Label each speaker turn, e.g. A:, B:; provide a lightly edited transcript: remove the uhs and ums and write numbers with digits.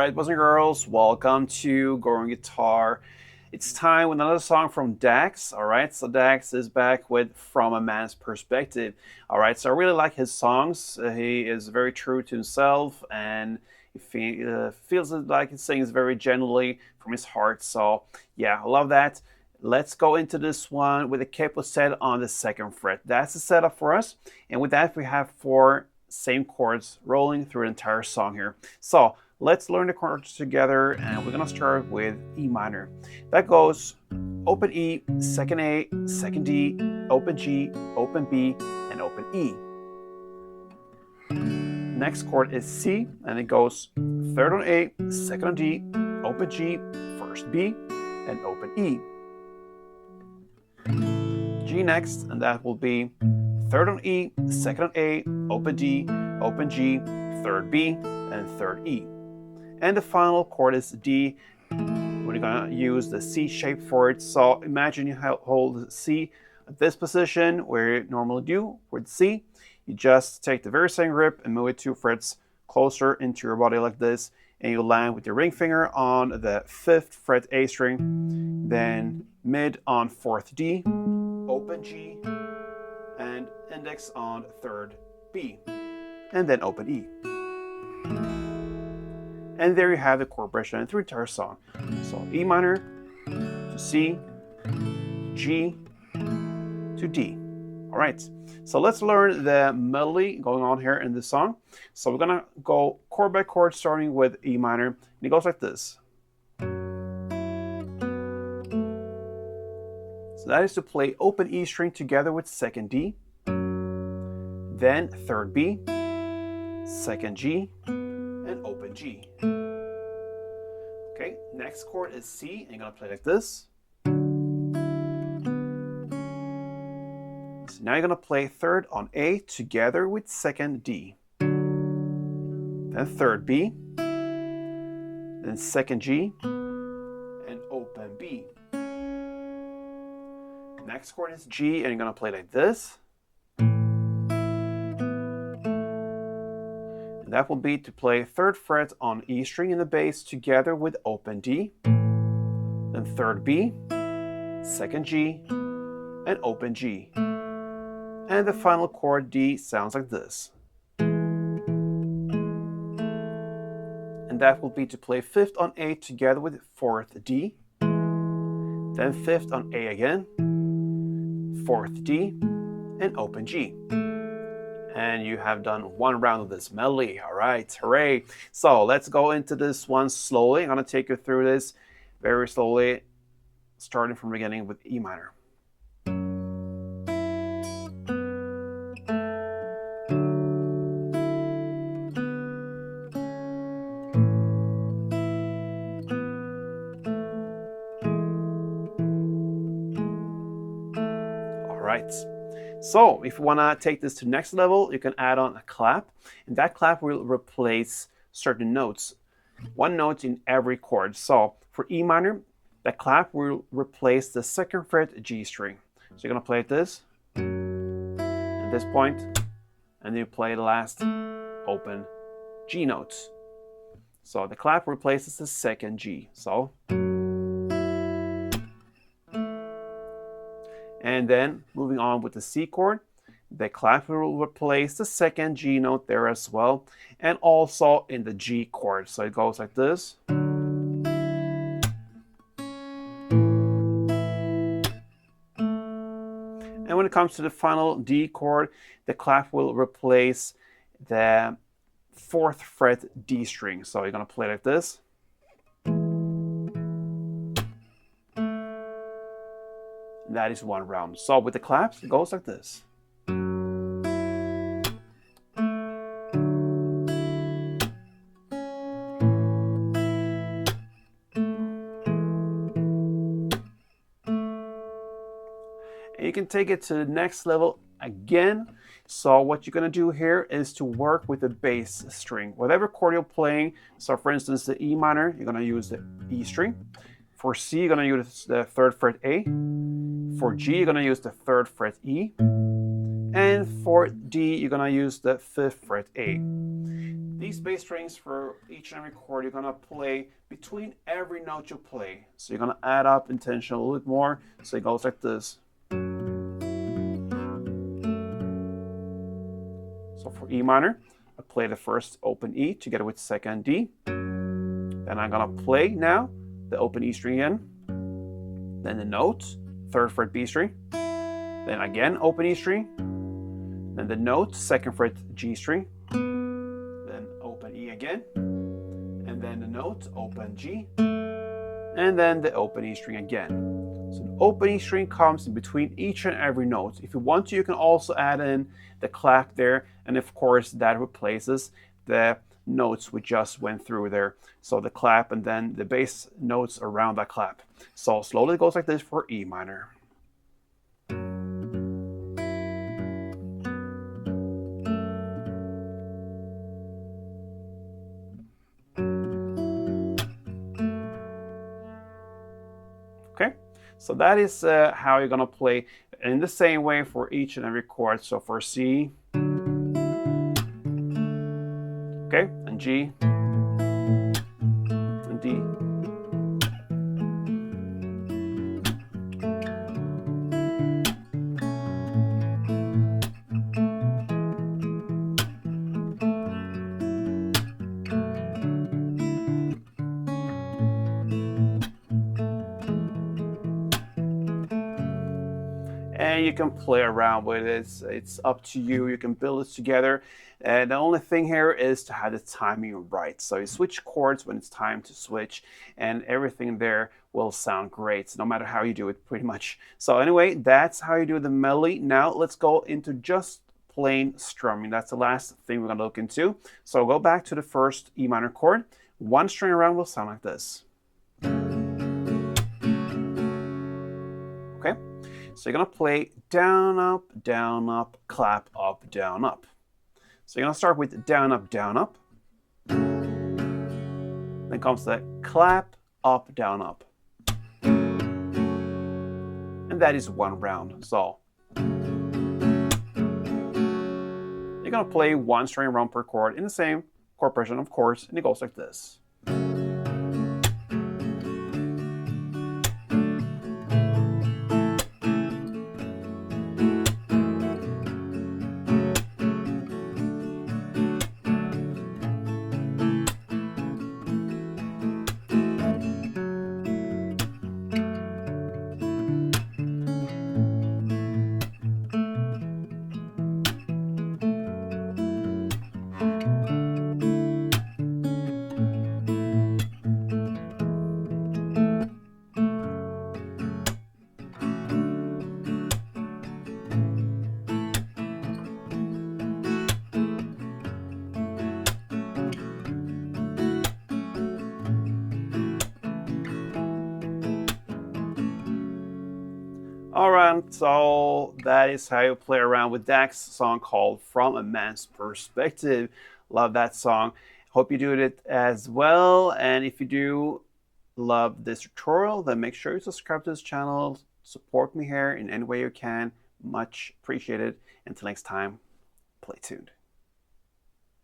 A: right, boys and girls, welcome to Growing Guitar. It's time with another song from Dax. All right, so Dax is back with From a Man's Perspective. All right, so I really like his songs. He is very true to himself, and he feels like he sings very genuinely from his heart. So yeah, I love that. Let's go into this one with a capo set on the second fret. That's the setup for us, and with that we have four same chords rolling through the entire song here. So let's learn the chords together, and we're gonna start with E minor. That goes open E, second A, second D, open G, open B, and open E. Next chord is C, and it goes third on A, second on D, open G, first B, and open E. G next, and that will be third on E, second on A, open D, open G, third B, and third E. And the final chord is D. We're gonna use the C shape for it. So imagine you hold C at this position where you normally do with C. You just take the very same grip and move it 2 frets closer into your body like this, and you land with your ring finger on the 5th fret A string, then mid on 4th D, open G, and index on 3rd B, and then open E. And there you have the chord progression through the entire song. So E minor to C, G to D. All right, so let's learn the melody going on here in this song. So we're gonna go chord by chord, starting with E minor, and it goes like this. So that is to play open E string together with second D, then third B, second G, and open G. Okay, next chord is C, and you're gonna play like this. So now you're gonna play third on A together with second D, then third B, then second G, and open B. Next chord is G, and you're gonna play like this. That will be to play 3rd fret on E string in the bass together with open D, then 3rd B, 2nd G, and open G. And the final chord D sounds like this. And that will be to play 5th on A together with 4th D, then 5th on A again, 4th D, and open G. And you have done one round of this melody. All right, hooray. So let's go into this one slowly. I'm gonna take you through this very slowly, starting from the beginning with E minor. All right. So if you want to take this to the next level, you can add on a clap, and that clap will replace certain notes, one note in every chord. So for E minor, that clap will replace the 2nd fret G string. So you're going to play this at this point, and then you play the last open G notes. So the clap replaces the 2nd G. So, and then moving on with the C chord, the clap will replace the 2nd G note there as well, and also in the G chord. So it goes like this. And when it comes to the final D chord, the clap will replace the 4th fret D string. So you're gonna play like this. That is one round. So with the claps, it goes like this. And you can take it to the next level again. So what you're gonna do here is to work with the bass string. Whatever chord you're playing, so for instance, the E minor, you're gonna use the E string. For C, you're gonna use the 3rd fret A. For G, you're gonna use the 3rd fret E. And for D, you're gonna use the 5th fret A. These bass strings for each and every chord, you're gonna play between every note you play. So you're gonna add up intention a little bit more. So it goes like this. So for E minor, I play the first open E together with second D. Then I'm gonna play now the open E string again. Then the note, third fret B string. Then again open E string. Then the note, second fret G string. Then open E again. And then the note, open G. And then the open E string again. So the open E string comes in between each and every note. If you want to, you can also add in the clap there. And of course, that replaces the notes we just went through there. So the clap and then the bass notes around that clap. So slowly it goes like this for E minor. Okay, so that is how you're gonna play in the same way for each and every chord. So for C, okay, and G, and D. And you can play around with it. It's up to you. You can build it together. And the only thing here is to have the timing right. So you switch chords when it's time to switch, and everything there will sound great, no matter how you do it, pretty much. So anyway, that's how you do the melody. Now let's go into just plain strumming. That's the last thing we're going to look into. So go back to the first E minor chord. One string around will sound like this. Okay. So you're going to play down, up, clap, up, down, up. So you're going to start with down, up, down, up. Then comes the clap, up, down, up. And that is one round. So you're going to play one string around per chord in the same chord progression, of course, and it goes like this. Alright, so that is how you play around with Dax's song called From a Man's Perspective. Love that song. Hope you do it as well. And if you do love this tutorial, then make sure you subscribe to this channel. Support me here in any way you can. Much appreciated. Until next time, play tuned.